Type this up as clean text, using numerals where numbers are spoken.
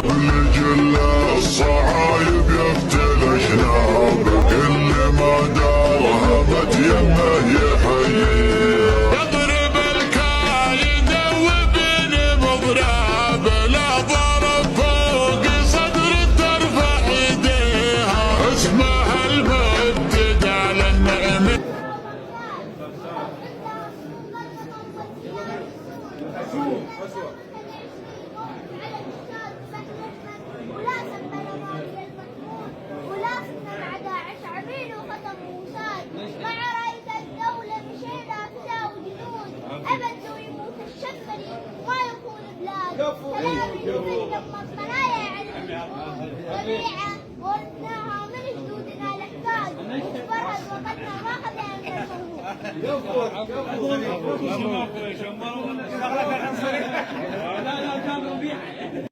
لجل الصعايب يفتلشنا بكل ما دار همت يمه يحييها. يضرب الكايد وبين مضرب لا ضرب فوق صدر ترفع ايديها اسمها المبتد على النعم. أبد يموت الشمري ما يكون بلاد سلام يبين لما الصنايع على الجنود طبيعة ورثناها من جدودنا الأحفاد وفرهد وطننا ما خذها من المهود.